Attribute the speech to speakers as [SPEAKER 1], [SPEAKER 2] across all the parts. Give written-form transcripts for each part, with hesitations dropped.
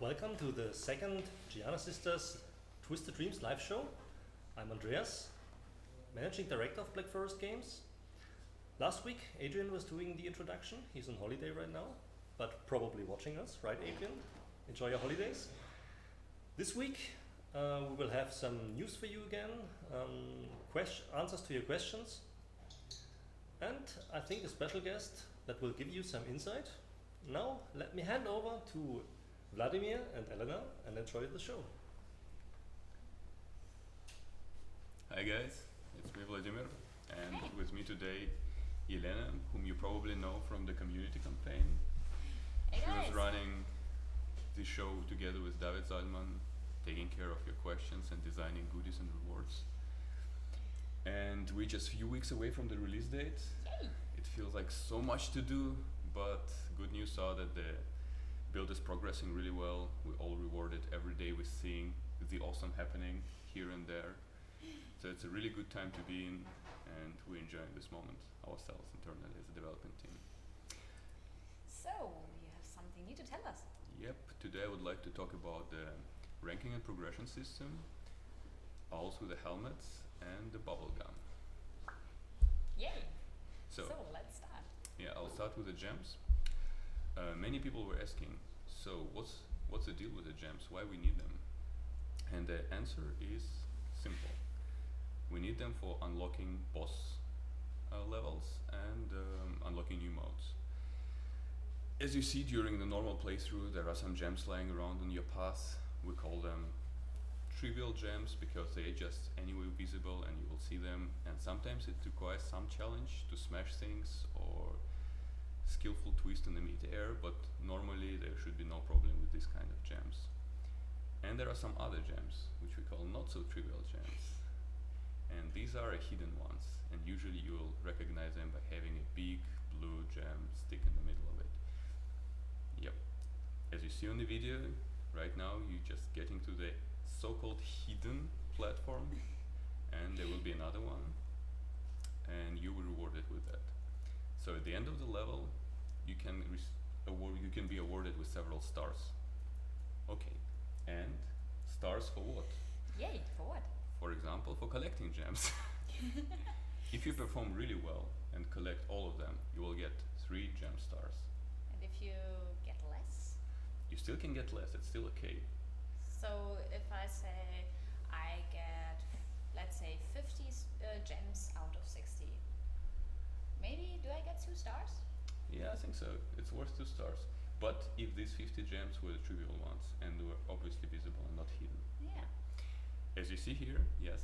[SPEAKER 1] Welcome to the second Gianna Sisters Twisted Dreams live show. I'm Andreas, Managing Director of Black Forest Games. Last week, Adrian was doing the introduction. He's on holiday right now, but probably watching us, right, Adrian? Enjoy your holidays. This week, we will have some news for you again, answers to your questions, and I think a special guest that will give you some insight. Now, let me hand over to Vladimir and Elena and enjoy the show.
[SPEAKER 2] Hi guys, it's me Vladimir, and with me today Elena, whom you probably know from the community campaign.
[SPEAKER 3] Hey guys.
[SPEAKER 2] She was running the show together with David Zalman, taking care of your questions and designing goodies and rewards. And we're just a few weeks away from the release date.
[SPEAKER 3] Yay.
[SPEAKER 2] It feels like so much to do, but good news are that the build is progressing really well. We're all rewarded every day with seeing the awesome happening here and there. So it's a really good time to be in, and we're enjoying this moment ourselves internally as a development team.
[SPEAKER 3] So, you have something new to tell us.
[SPEAKER 2] Yep, today I would like to talk about the ranking and progression system, also the helmets and the bubble gum.
[SPEAKER 3] Yay!
[SPEAKER 2] So
[SPEAKER 3] let's start.
[SPEAKER 2] Yeah, I'll start with the gems. Many people were asking, so what's the deal with the gems? Why we need them? And the answer is simple. We need them for unlocking boss levels and unlocking new modes. As you see during the normal playthrough, there are some gems lying around on your path. We call them trivial gems because they are just anyway visible and you will see them, and sometimes it requires some challenge to smash things or skillful twist in the mid-air, but normally there should be no problem with this kind of gems. And there are some other gems, which we call not so trivial gems. And these are hidden ones, and usually you will recognize them by having a big blue gem stick in the middle of it. Yep. As you see on the video, right now you're just getting to the so-called hidden platform, and there will be another one, and you will be rewarded with that. So at the end of the level, you can be awarded with several stars. Okay, and stars for what?
[SPEAKER 3] Yay, for what?
[SPEAKER 2] For example, for collecting gems. If you perform really well and collect all of them, you will get 3 gem stars.
[SPEAKER 3] And if you get less?
[SPEAKER 2] You still can get less, it's still okay.
[SPEAKER 3] So if I say I get, let's say, 50 gems out of 60, maybe do I get 2 stars?
[SPEAKER 2] Yeah, I think so. It's worth 2 stars. But if these 50 gems were the trivial ones and were obviously visible and not hidden.
[SPEAKER 3] Yeah.
[SPEAKER 2] As you see here, yes,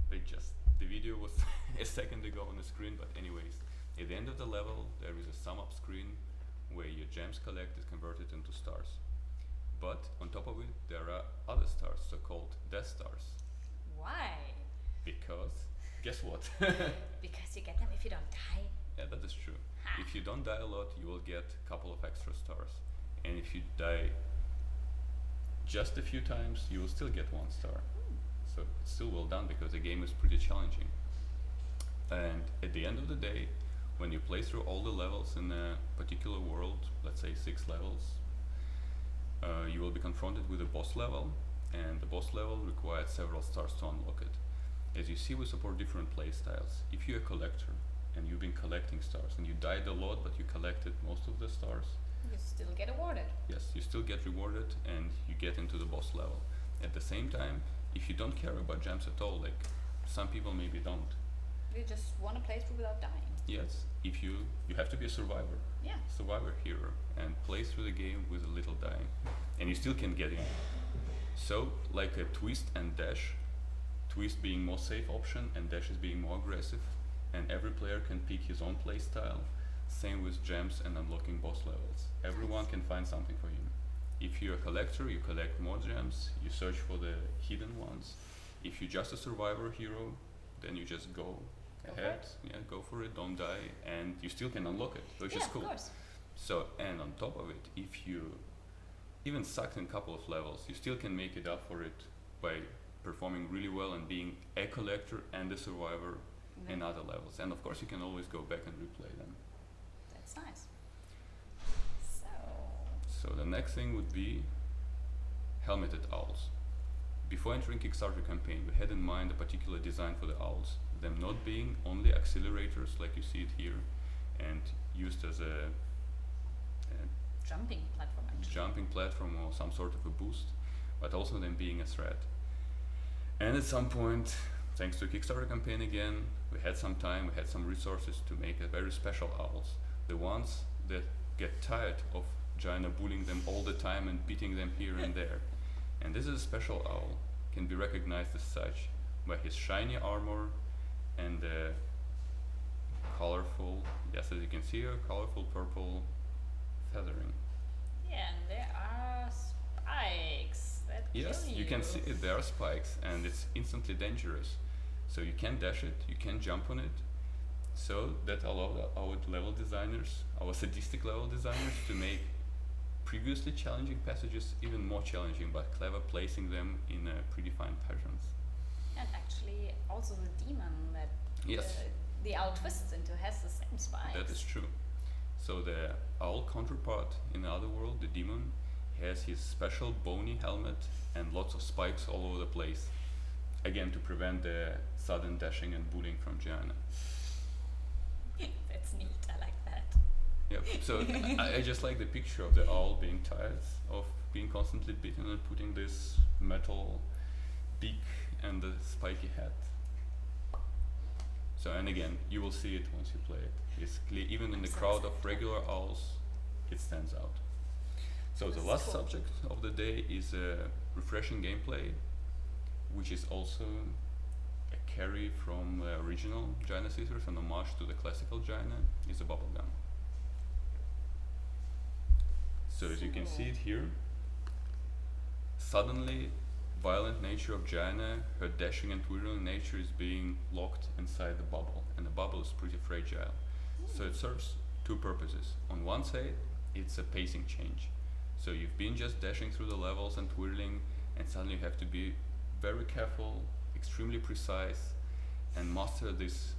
[SPEAKER 2] the video was a second ago on the screen, but anyways, at the end of the level there is a sum up screen where your gems collected converted into stars. But on top of it there are other stars, so-called death stars.
[SPEAKER 3] Why?
[SPEAKER 2] Because, guess what?
[SPEAKER 3] Because you get them if you don't die.
[SPEAKER 2] Yeah, that is true.
[SPEAKER 3] Ha.
[SPEAKER 2] If you don't die a lot, you will get a couple of extra stars. And if you die just a few times, you will still get 1 star. So it's still well done because the game is pretty challenging. And at the end of the day, when you play through all the levels in a particular world, let's say 6 levels, you will be confronted with a boss level, and the boss level requires several stars to unlock it. As you see, we support different play styles. If you're a collector and you've been collecting stars and you died a lot but you collected most of the stars,
[SPEAKER 3] You still get awarded.
[SPEAKER 2] yes, you still get rewarded and you get into the boss level. At the same time, if you don't care about gems at all, like some people maybe don't,
[SPEAKER 3] You just want to play through without dying.
[SPEAKER 2] yes, if you have to be a survivor.
[SPEAKER 3] Yeah.
[SPEAKER 2] Survivor hero and play through the game with a little dying, and you still can get in. So like a twist and dash, twist being more safe option and dash is being more aggressive, and every player can pick his own play style. Same with gems and unlocking boss levels. Everyone can find something for him. If you're a collector, you collect more gems, you search for the hidden ones. If you're just a survivor hero, then you just go ahead, go for it, don't die, and you still can unlock it, which is cool.
[SPEAKER 3] Of course.
[SPEAKER 2] So, and on top of it, if you even sucked in a couple of levels, you still can make it up for it by performing really well and being a collector and a survivor in other levels. And of course you can always go back and replay them.
[SPEAKER 3] That's nice.
[SPEAKER 2] So the next thing would be helmeted owls. Before entering Kickstarter campaign, we had in mind a particular design for the owls, them not being only accelerators like you see it here, and used as a
[SPEAKER 3] Jumping platform actually.
[SPEAKER 2] jumping platform or some sort of a boost, but also them being a threat. And at some point, thanks to Kickstarter campaign again, we had some time, we had some resources to make a very special owls. The ones that get tired of Jaina bullying them all the time and beating them here and there. And this is a special owl, can be recognized as such by his shiny armor and colorful, yes, as you can see here, colorful purple feathering.
[SPEAKER 3] Yeah, and there are spikes that
[SPEAKER 2] Yes,
[SPEAKER 3] kill
[SPEAKER 2] you can see it, there are spikes and it's instantly dangerous. So you can dash it, you can jump on it. So that allowed our level designers, our sadistic level designers, to make previously challenging passages even more challenging by clever placing them in predefined patterns.
[SPEAKER 3] And actually also the demon that
[SPEAKER 2] Yes.
[SPEAKER 3] the owl twists into has the same spikes.
[SPEAKER 2] That is true. So the owl counterpart in the other world, the demon, has his special bony helmet and lots of spikes all over the place. Again, to prevent the sudden dashing and bullying from Gianna.
[SPEAKER 3] That's neat, I like that.
[SPEAKER 2] Yep. So I just like the picture of the owl being tired of being constantly beaten and putting this metal beak and the spiky head. So, and again, you will see it once you play it. It's clear, even in the crowd of regular owls, it stands out. So the
[SPEAKER 3] This is
[SPEAKER 2] last
[SPEAKER 3] cool.
[SPEAKER 2] subject of the day is refreshing gameplay, which is also a carry from the original Jaina Scissors, an homage to the classical Jaina, is a bubblegum. So as you can see it here, suddenly violent nature of Jaina, her dashing and twirling nature is being locked inside the bubble, and the bubble is pretty fragile. So it serves two purposes. On one side, it's a pacing change. So you've been just dashing through the levels and twirling, and suddenly you have to be very careful, extremely precise, and master this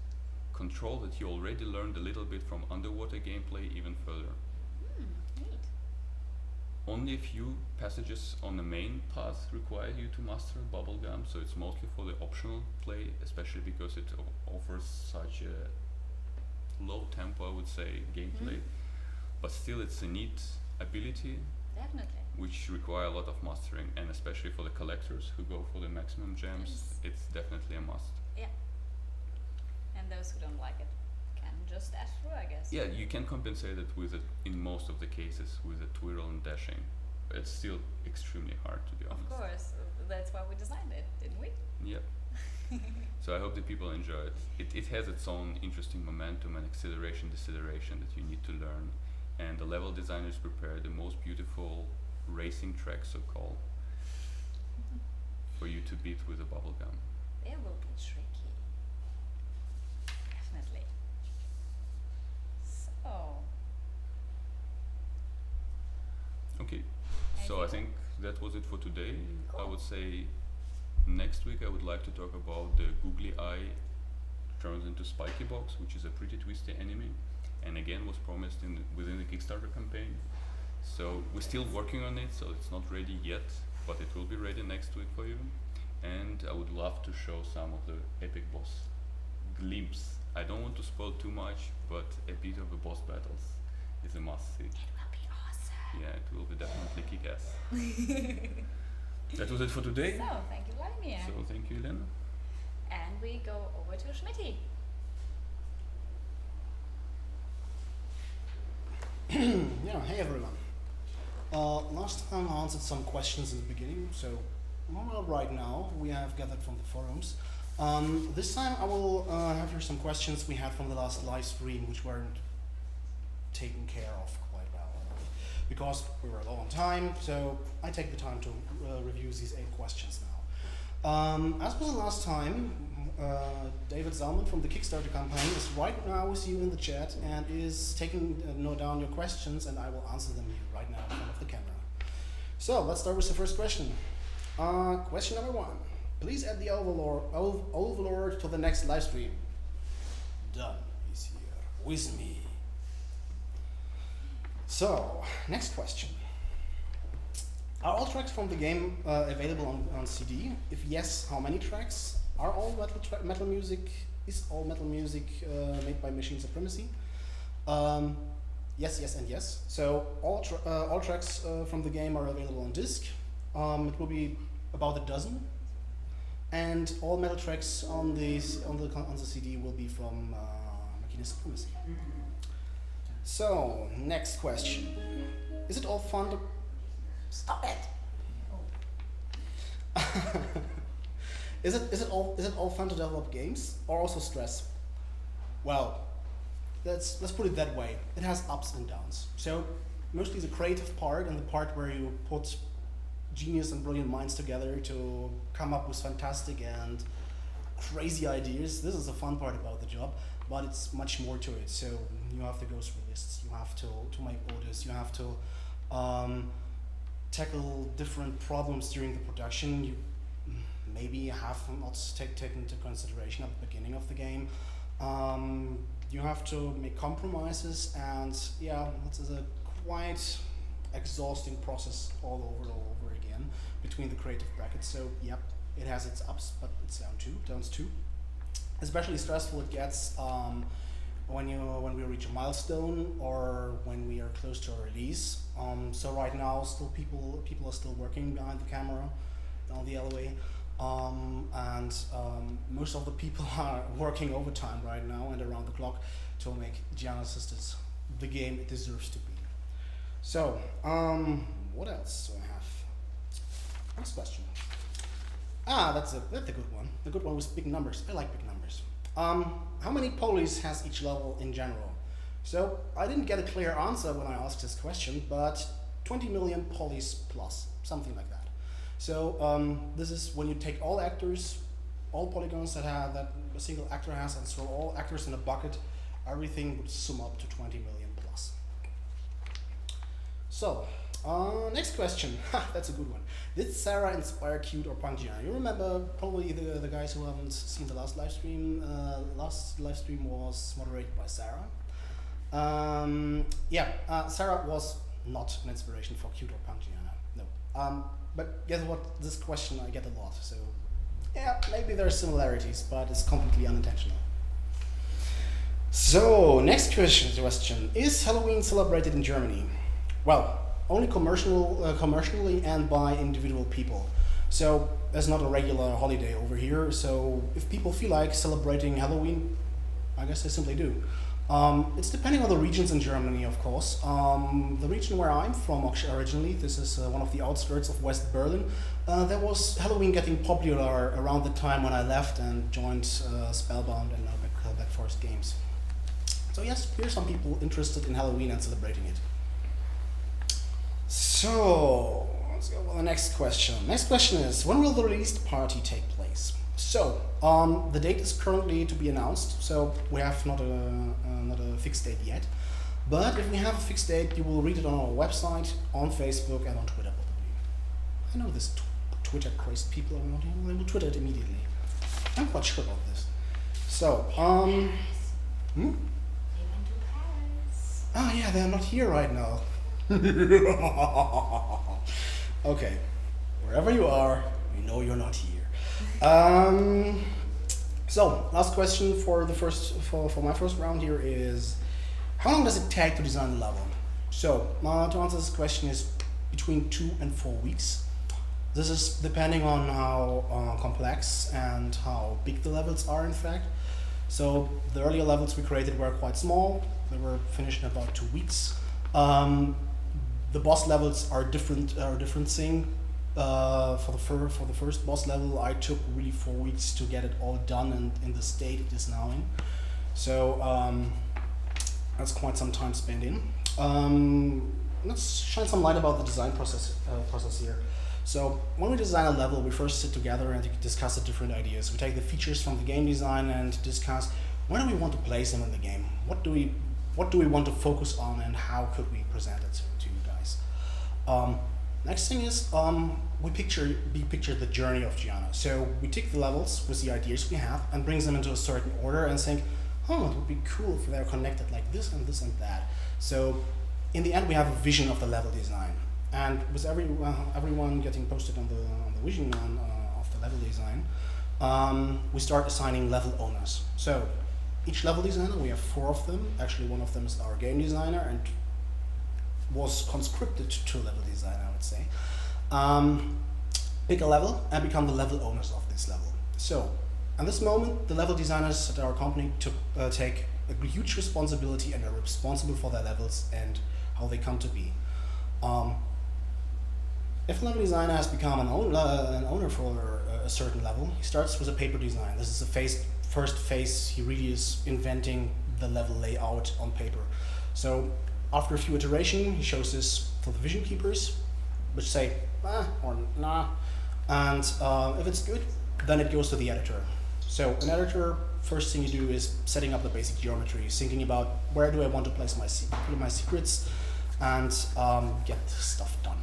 [SPEAKER 2] control that you already learned a little bit from underwater gameplay even further.
[SPEAKER 3] Neat.
[SPEAKER 2] Only a few passages on the main path require you to master bubblegum, so it's mostly for the optional play, especially because it offers such a low tempo, I would say, gameplay. But still, it's a neat ability
[SPEAKER 3] Definitely.
[SPEAKER 2] which require a lot of mastering, and especially for the collectors who go for the maximum gems,
[SPEAKER 3] Yes.
[SPEAKER 2] it's definitely a must.
[SPEAKER 3] Yeah. And those who don't like it can just dash through, I guess.
[SPEAKER 2] Yeah, you can compensate it with it in most of the cases with a twirl and dashing. It's still extremely hard, to be
[SPEAKER 3] Of
[SPEAKER 2] honest.
[SPEAKER 3] course. That's why we designed it, didn't we?
[SPEAKER 2] Yep. So I hope the people enjoy it. It has its own interesting momentum and acceleration, deceleration that you need to learn. And the level designers prepare the most beautiful racing track, so-called, for you to beat with a bubblegum.
[SPEAKER 3] They will be tricky. Definitely. So,
[SPEAKER 2] Okay, so I
[SPEAKER 3] Anything?
[SPEAKER 2] think that was it for today. I
[SPEAKER 3] Cool.
[SPEAKER 2] would say next week I would like to talk about the googly eye turns into spiky box, which is a pretty twisty enemy, and again was promised within the Kickstarter campaign. So we're still working on it, so it's not ready yet, but it will be ready next week for you. And I would love to show some of the epic boss glimpse. I don't want to spoil too much, but a bit of the boss battles is a must see.
[SPEAKER 3] it will be awesome.
[SPEAKER 2] Yeah, it will be definitely kick-ass. That was it for today.
[SPEAKER 3] So, thank you, Vladimir.
[SPEAKER 2] So thank you, Elena.
[SPEAKER 3] And we go over to Schmitty.
[SPEAKER 4] Yeah, hey everyone. Last time I answered some questions in the beginning, so right now we have gathered from the forums. This time I will have here some questions we had from the last live stream, which weren't taken care of quite well. Because we were low on time, so I take the time to review these 8 questions now. As was the last time, David Zalman from the Kickstarter campaign is right now with you in the chat and is taking note down your questions, and I will answer them here right now in front of the camera. So let's start with the first question. Question number 1. Please add the Overlord to the next live stream. Done. He's here with me. So, next question. Are all tracks from the game available on CD? If yes, how many tracks? Are all metal music? Is all metal music made by Machine Supremacy? Yes, yes, and yes. So all tracks from the game are available on disc. It will be about a dozen, and all metal tracks on the CD will be from Machine Supremacy. So next question: is it all fun to stop it? Is it all fun to develop games, or also stress? Well, let's put it that way. It has ups and downs. So mostly the creative part and the part where you put genius and brilliant minds together to come up with fantastic and crazy ideas. This is the fun part about the job, but it's much more to it. So you have to go through lists. You have to make orders. You have to tackle different problems during the production. You maybe have not taken into consideration at the beginning of the game. You have to make compromises, and yeah, this is a quite exhausting process all over again between the creative brackets. So yep, it has its ups, but it's downs too. Especially stressful it gets when we reach a milestone or when we are close to a release. So right now, still people are still working behind the camera down the alleyway. And most of the people are working overtime right now and around the clock to make Gianna Sisters the game it deserves to be. So, what else do I have? Next question. That's a good one. The good one with big numbers. I like big numbers. How many polys has each level in general? So, I didn't get a clear answer when I asked this question, but 20 million polys plus, something like that. So this is when you take all actors, all polygons that a single actor has, and throw all actors in a bucket, everything would sum up to 20 million plus. So, next question. That's a good one. Did Sarah inspire Cute or Punk Gianna? You remember probably the guys who haven't seen the last live stream. Last live stream was moderated by Sarah. Sarah was not an inspiration for Cute or Punk Gianna. No. But guess what? This question I get a lot. So yeah, maybe there are similarities, but it's completely unintentional. So next question: is Halloween celebrated in Germany? Well, only commercially and by individual people. So there's not a regular holiday over here. So if people feel like celebrating Halloween, I guess they simply do. It's depending on the regions in Germany, of course. The region where I'm from originally, this is one of the outskirts of West Berlin, there was Halloween getting popular around the time when I left and joined Spellbound and now Back Forest Games. So yes, here's some people interested in Halloween and celebrating it. So, let's go with the next question. Next question is, when will the release party take place? So, the date is currently to be announced, so we have not a fixed date yet. But if we have a fixed date, you will read it on our website, on Facebook, and on Twitter probably. I know this Twitter crazed people around here, they will Twitter it immediately. I'm quite sure about this. So,
[SPEAKER 3] They went to Paris.
[SPEAKER 4] Oh yeah, they're not here right now. Okay, wherever you are, we know you're not here. So last question for my first round here is, how long does it take to design a level? So to answer this question is between 2 and 4 weeks. This is depending on how complex and how big the levels are in fact. So the earlier levels we created were quite small. They were finished in about 2 weeks. The boss levels are different thing. For the first boss level, I took really 4 weeks to get it all done and in the state it is now in. So that's quite some time spent in. Let's shine some light about the design process here. So when we design a level, we first sit together and discuss the different ideas. We take the features from the game design and discuss where do we want to place them in the game. What do we want to focus on, and how could we present it to you guys? Next thing is we picture the journey of Gianna. So we take the levels with the ideas we have and brings them into a certain order and think, oh, it would be cool if they're connected like this and that. So in the end, we have a vision of the level design. and with everyone getting posted on the vision of the level design, we start assigning level owners. So each level designer, we have 4 of them. Actually, one of them is our game designer and was conscripted to level design, I would say. Pick a level and become the level owners of this level. So at this moment, the level designers at our company take a huge responsibility and are responsible for their levels and how they come to be. If a level designer has become an owner for a certain level, he starts with a paper design. This is the first phase he really is inventing the level layout on paper. So after a few iterations, he shows this to the vision keepers, which say, or nah. And if it's good, then it goes to the editor. So an editor, first thing you do is setting up the basic geometry, thinking about where do I want to place my secrets, and get stuff done.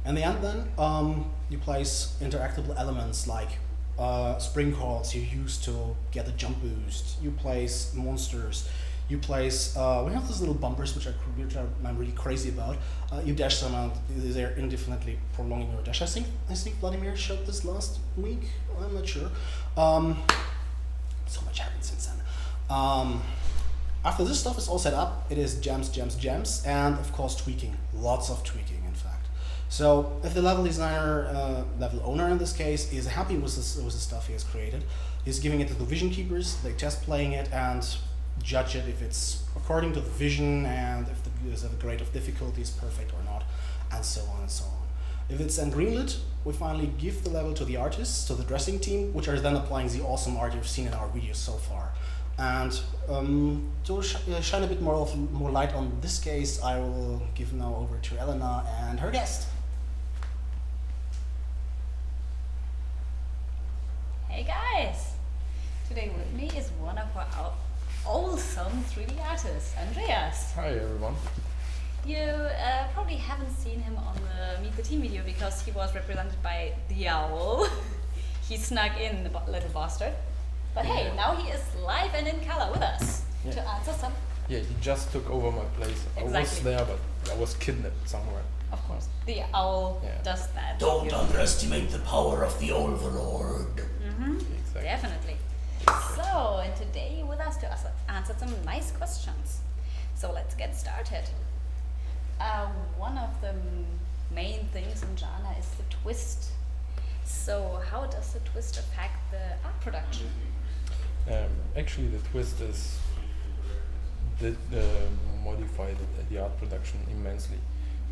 [SPEAKER 4] In the end then, you place interactable elements like spring calls you use to get a jump boost. You place monsters. You place, we have these little bumpers which I'm really crazy about. You dash them and they're indefinitely prolonging your dash. I think Vladimir showed this last week. I'm not sure. So much happened since then. After this stuff is all set up, it is gems, and of course tweaking. Lots of tweaking, in fact. So if the level designer, level owner in this case, is happy with the stuff he has created, he's giving it to the vision keepers. They test playing it and judge it if it's according to the vision and if the grade of difficulty is perfect or not, and so on and so on. If it's then greenlit, we finally give the level to the artists, to the dressing team, which are then applying the awesome art you've seen in our videos so far. And to shine a bit more light on this case, I will give now over to Elena and her guest.
[SPEAKER 3] Hey guys! Today with me is one of our awesome 3D artists, Andreas.
[SPEAKER 5] Hi everyone.
[SPEAKER 3] You probably haven't seen him on the Meet the Team video because he was represented by the owl. He snuck in, the little bastard. But hey, now he is live and in color with us to answer some.
[SPEAKER 5] Yeah, he just took over my place.
[SPEAKER 3] Exactly.
[SPEAKER 5] I was there, but I was kidnapped somewhere.
[SPEAKER 3] Of course, the owl does that.
[SPEAKER 4] Don't underestimate the power of the Overlord.
[SPEAKER 5] Exactly.
[SPEAKER 3] Definitely. So, and today with us to answer some nice questions. So let's get started. One of the main things in Jana is the twist. So how does the twist affect the art production?
[SPEAKER 5] Actually, the twist is modified the art production immensely.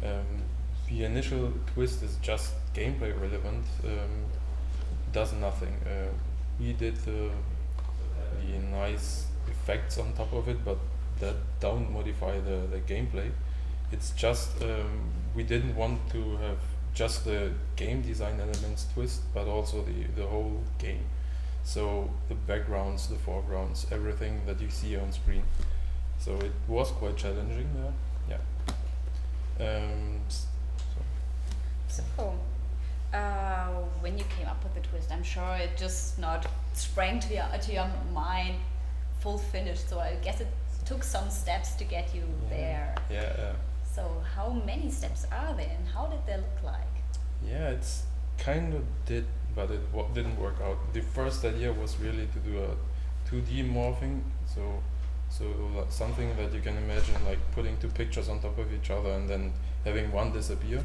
[SPEAKER 5] The initial twist is just gameplay relevant, does nothing. We did the nice effects on top of it, but that don't modify the gameplay. It's just we didn't want to have just the game design elements twist, but also the whole game. So the backgrounds, the foregrounds, everything that you see on screen. So it was quite challenging there.
[SPEAKER 3] So, when you came up with the twist, I'm sure it just not sprang to your mind full finished. So I guess it took some steps to get you there. So how many steps are there and how did they look like?
[SPEAKER 5] Yeah, it's kind of did, but it didn't work out. The first idea was really to do a 2D morphing, so like something that you can imagine like putting 2 pictures on top of each other and then having one disappear.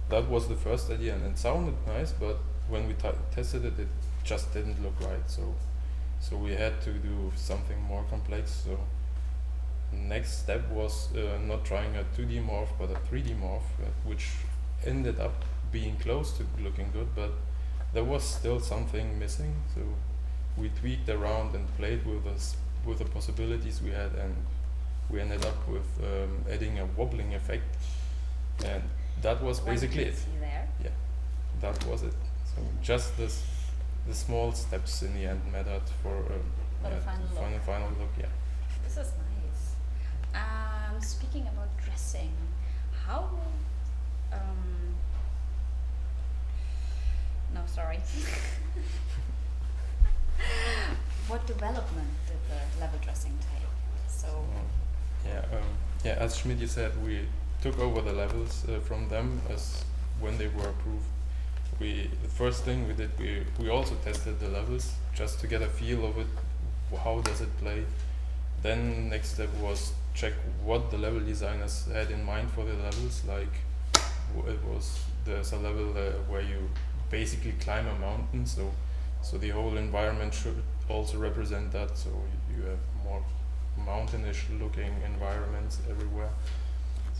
[SPEAKER 5] That was the first idea and it sounded nice, but when we tested it, it just didn't look right. So we had to do something more complex. So next step was not trying a 2D morph, but a 3D morph, which ended up being close to looking good, but there was still something missing. So we tweaked around and played with the possibilities we had, and we ended up with adding a wobbling effect, and that was basically it.
[SPEAKER 3] See there?
[SPEAKER 5] Yeah, that was it. So just the small steps in the end mattered for
[SPEAKER 3] the
[SPEAKER 5] final look. Yeah.
[SPEAKER 3] This is nice. Speaking about dressing, how? No, sorry. What development did the level dressing take? So.
[SPEAKER 5] As Schmidt said, we took over the levels from them as when they were approved. The first thing we did, we also tested the levels just to get a feel of it. How does it play? Then next step was check what the level designers had in mind for the levels. Like there's a level where you basically climb a mountain, so the whole environment should also represent that. So you have more mountainish looking environments everywhere.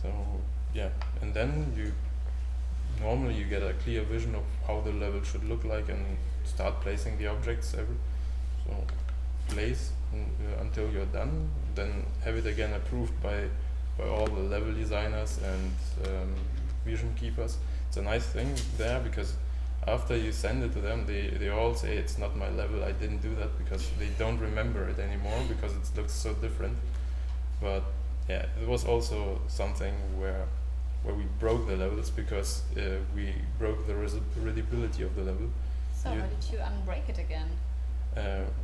[SPEAKER 5] So yeah, and then normally you get a clear vision of how the level should look like and start placing the objects so place until you're done, then have it again approved by all the level designers and vision keepers. It's a nice thing there because after you send it to them, they all say it's not my level, I didn't do that, because they don't remember it anymore because it looks so different. But yeah, it was also something where we broke the levels because we broke the readability of the level.
[SPEAKER 3] So how did you unbreak it again?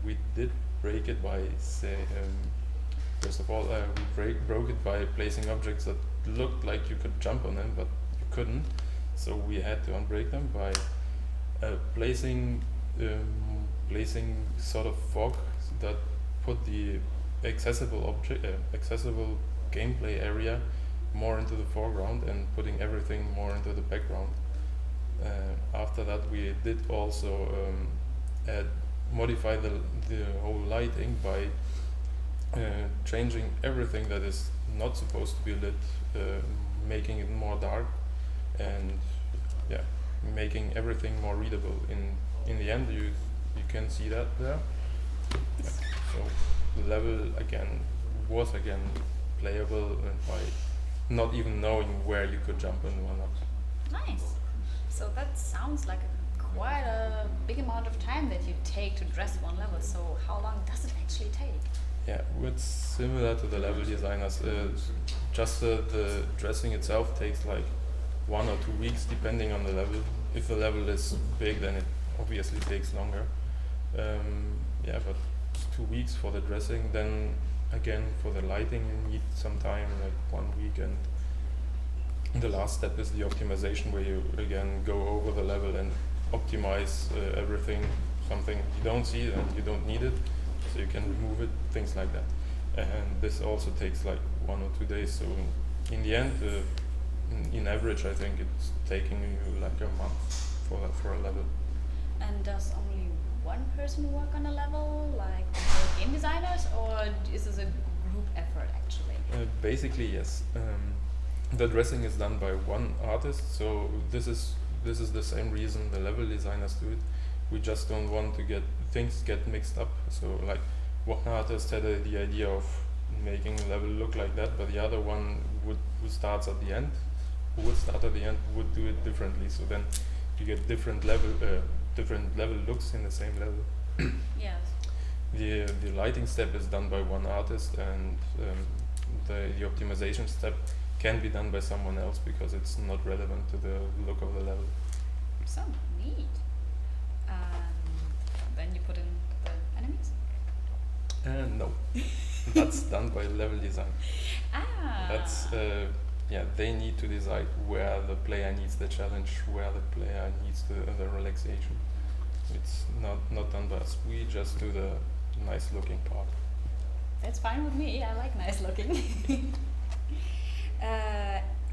[SPEAKER 5] We did break it by first of all, we broke it by placing objects that looked like you could jump on them, but you couldn't. So we had to unbreak them by placing sort of fog that put the accessible gameplay area more into the foreground and putting everything more into the background. After that, we did also modify the whole lighting by changing everything that is not supposed to be lit, making it more dark, and yeah, making everything more readable. In the end, you can see that there. Yeah. So the level was playable by not even knowing where you could jump and or not.
[SPEAKER 3] Nice. So that sounds like quite a big amount of time that you take to dress one level. So how long does it actually take?
[SPEAKER 5] Yeah, it's similar to the level designers. Just the dressing itself takes like 1 or 2 weeks depending on the level. If the level is big, then it obviously takes longer. Yeah, but 2 weeks for the dressing. Then again, for the lighting, you need some time, like 1 week. And the last step is the optimization, where you again go over the level and optimize everything. Something you don't see and you don't need it, so you can remove it, things like that. And this also takes like 1 or 2 days. So in the end, in average, I think it's taking you like a month for a level.
[SPEAKER 3] And does only one person work on a level, like the game designers, or is this a group effort actually?
[SPEAKER 5] Basically, yes. The dressing is done by one artist, so this is the same reason the level designers do it. We just don't want to get mixed up. So like one artist had the idea of making a level look like that, but the other one who would start at the end would do it differently. So then you get different level looks in the same level.
[SPEAKER 3] Yes.
[SPEAKER 5] The lighting step is done by one artist, and the optimization step can be done by someone else because it's not relevant to the look of the level.
[SPEAKER 3] So neat. Then you put in the enemies?
[SPEAKER 5] No, that's done by level design. That's they need to decide where the player needs the challenge, where the player needs the relaxation. It's not done by us. We just do the nice looking part.
[SPEAKER 3] That's fine with me. I like nice looking.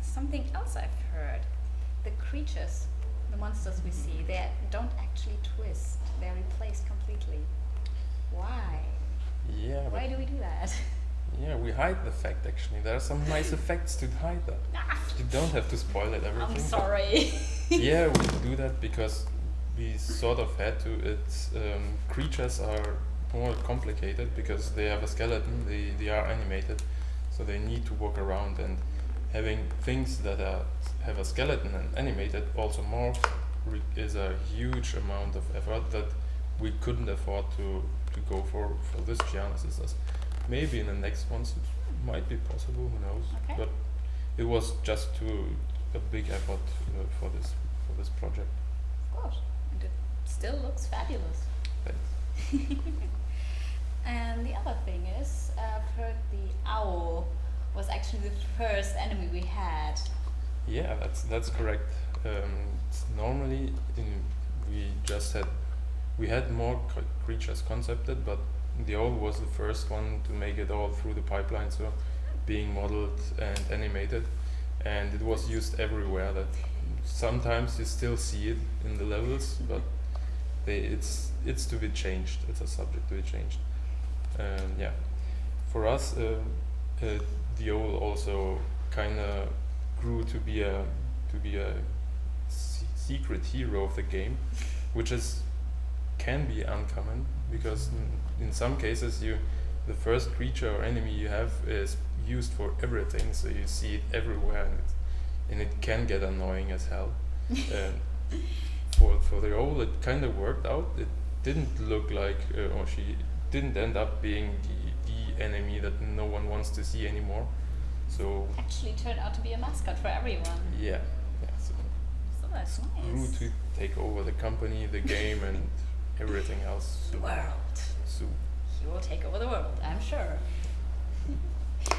[SPEAKER 3] Something else I've heard: the creatures, the monsters we see, they don't actually twist. They're replaced completely. Why?
[SPEAKER 5] Yeah.
[SPEAKER 3] Why do we do that?
[SPEAKER 5] Yeah, we hide the fact actually. There are some nice effects to hide that. You don't have to spoil it everything.
[SPEAKER 3] I'm sorry.
[SPEAKER 5] Yeah, we do that because we sort of had to. It's creatures are more complicated because they have a skeleton. They are animated, so they need to walk around, and having things that have a skeleton and animated also morph is a huge amount of effort that we couldn't afford to go for this Gianna Sisters. Maybe in the next ones it might be possible, who knows?
[SPEAKER 3] Okay.
[SPEAKER 5] But it was just a big effort for this project.
[SPEAKER 3] Of course. And it still looks fabulous.
[SPEAKER 5] Thanks.
[SPEAKER 3] And the other thing is, I've heard the owl was actually actually the first enemy we had.
[SPEAKER 5] Yeah, that's correct. Normally, we had more creatures concepted, but the owl was the first one to make it all through the pipeline, so being modeled and animated, and it was used everywhere. That sometimes you still see it in the levels, but it's to be changed. It's a subject to be changed. Yeah, for us, the owl also kind of grew to be a secret hero of the game, which can be uncommon, because in some cases the first creature or enemy you have is used for everything, so you see it everywhere, and it can get annoying as hell. For the owl, it kind of worked out. It didn't look like, or she didn't end up being the enemy that no one wants to see anymore. So
[SPEAKER 3] Actually turned out to be a mascot for everyone.
[SPEAKER 5] yeah, so
[SPEAKER 3] So that's
[SPEAKER 5] grew
[SPEAKER 3] nice.
[SPEAKER 5] to take over the company, the game, and everything else.
[SPEAKER 3] The world.
[SPEAKER 5] So
[SPEAKER 3] He will take over the world, I'm sure.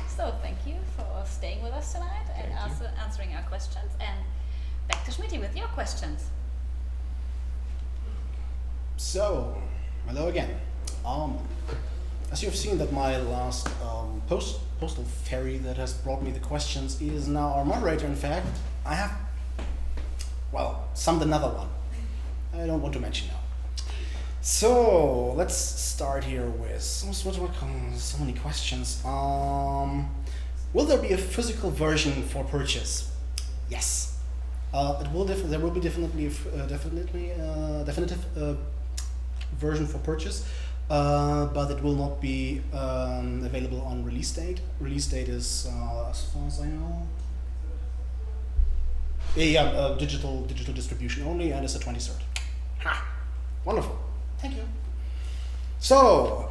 [SPEAKER 3] So thank you for staying with us tonight and
[SPEAKER 5] Thank you.
[SPEAKER 3] also answering our questions. And back to Schmitty with your questions.
[SPEAKER 4] So, hello again. As you've seen that my last postal ferry that has brought me the questions is now our moderator. In fact, I have, summed another one. I don't want to mention now. So let's start here with so many questions. Will there be a physical version for purchase? Yes. It will. There will be definitive version for purchase, but it will not be available on release date. Release date is, as far as I know, digital distribution only, and it's the 23rd. Ha! Wonderful. Thank you. So,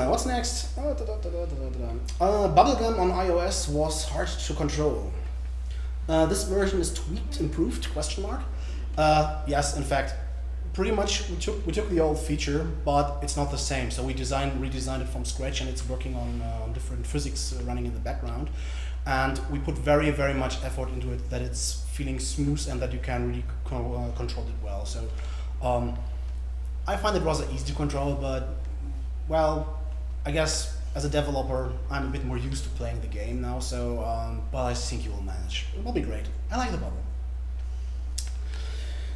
[SPEAKER 4] what's next? Bubblegum on iOS was hard to control. This version is tweaked, improved? Question mark. Yes, in fact, pretty much we took the old feature, but it's not the same. So we redesigned it from scratch, and it's working on different physics running in the background. And we put very, very much effort into it, that it's feeling smooth and that you can really control it well. So I find it rather easy to control, but I guess as a developer, I'm a bit more used to playing the game now. So, but I think you will manage. It will be great. I like the bubble.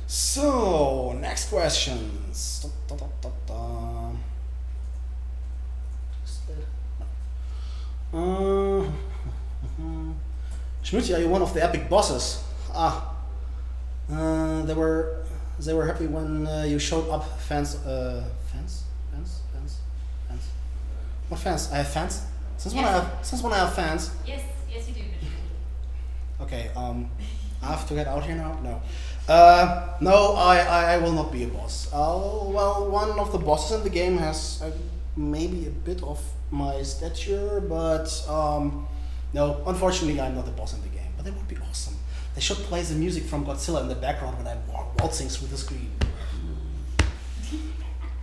[SPEAKER 4] So, next questions. Schmidt, are you one of the epic bosses? They were happy when you showed up. Fans. What fans? I have fans. Since when I have fans?
[SPEAKER 3] Yes, you do.
[SPEAKER 4] Okay. I have to get out here now. No. No, I will not be a boss. One of the bosses in the game has maybe a bit of my stature, but no, unfortunately I'm not a boss in the game. But that would be awesome. They should play the music from Godzilla in the background when I'm waltzing through the screen.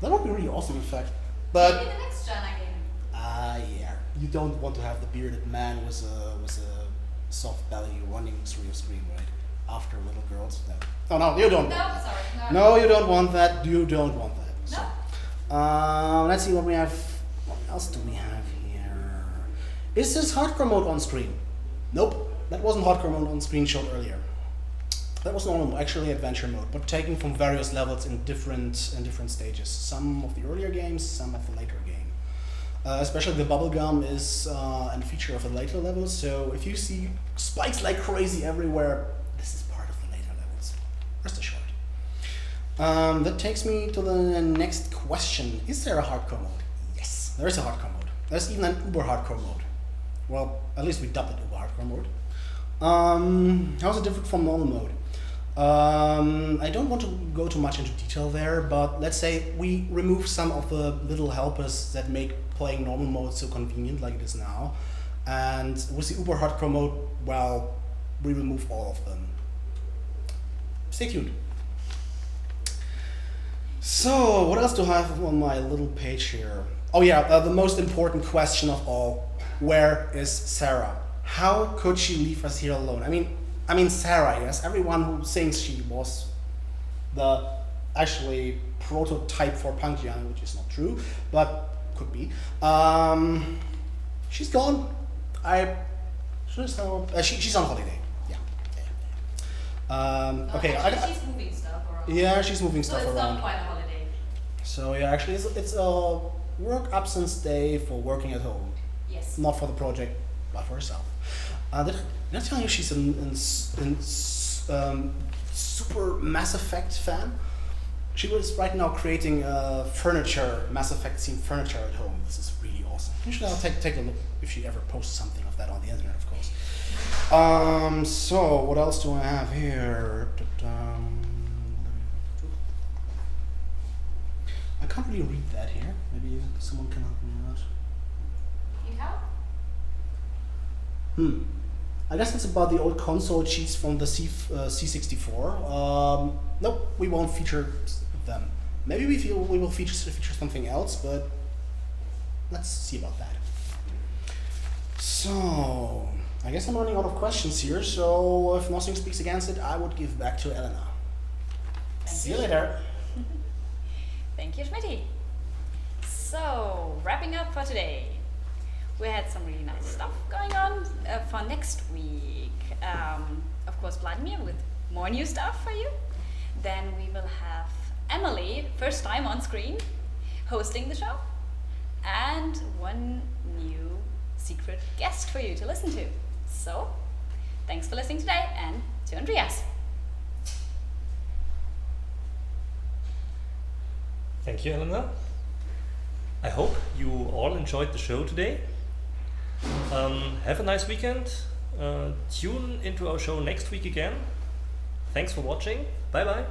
[SPEAKER 4] That would be really awesome, in fact. But
[SPEAKER 3] maybe the next Jana game.
[SPEAKER 4] yeah, you don't want to have the bearded man with a soft belly running through your screen, right? After little girls. No, you don't.
[SPEAKER 3] No,
[SPEAKER 4] want that.
[SPEAKER 3] sorry.
[SPEAKER 4] No, you don't want that. You don't want that.
[SPEAKER 3] No.
[SPEAKER 4] So, let's see what we have. What else do we have here? Is this hardcore mode on screen? Nope. That wasn't hardcore mode on screen shown earlier. That was normal, actually adventure mode, but taken from various levels in different stages. Some of the earlier games, some of the later game. Especially the bubblegum is a feature of the later levels. So if you see spikes like crazy everywhere, this is part of the later levels. Rest assured. That takes me to the next question. Is there a hardcore mode? Yes, there is a hardcore mode. There's even an uber hardcore mode. Well, at least we dubbed it uber hardcore mode. How's it different from normal mode? I don't want to go too much into detail there, but let's say we remove some of the little helpers that make playing normal mode so convenient like it is now. And with the uber hardcore mode, we remove all of them. Stay tuned. So, what else do I have on my little page here? Oh yeah, the most important question of all. Where is Sarah? how could she leave us here alone? I mean Sarah, yes, everyone who thinks she was the actually prototype for Punk Gianna, which is not true, but could be. She's gone. She's on holiday. Yeah. Okay.
[SPEAKER 3] Actually, she's moving stuff around.
[SPEAKER 4] Yeah, she's moving
[SPEAKER 3] So
[SPEAKER 4] stuff
[SPEAKER 3] it's
[SPEAKER 4] around.
[SPEAKER 3] not quite a holiday.
[SPEAKER 4] So yeah, actually, it's a work absence day for working at home,
[SPEAKER 3] Yes.
[SPEAKER 4] not for the project, but for herself. Did I tell you she's super Mass Effect fan? She was right now creating furniture, Mass Effect themed furniture at home. This is really awesome. You should take a look if she ever posts something of that on the internet, of course. So what else do I have here? I can't really read that here. Maybe someone can help me out.
[SPEAKER 3] Need help?
[SPEAKER 4] I guess it's about the old console cheats from the C64. Nope, we won't feature them. Maybe we will feature something else, but let's see about that. So, I guess I'm running out of questions here, so if nothing speaks against it, I would give back to Elena. See you later.
[SPEAKER 3] Thank you, Schmitty. So, wrapping up for today. We had some really nice stuff going on for next week. Of course, Vladimir with more new stuff for you. Then we will have Emily, first time on screen, hosting the show. And one new secret guest for you to listen to. So, thanks for listening today, and to Andreas.
[SPEAKER 1] Thank you, Elena. I hope you all enjoyed the show today. Have a nice weekend. Tune into our show next week again. Thanks for watching. Bye bye.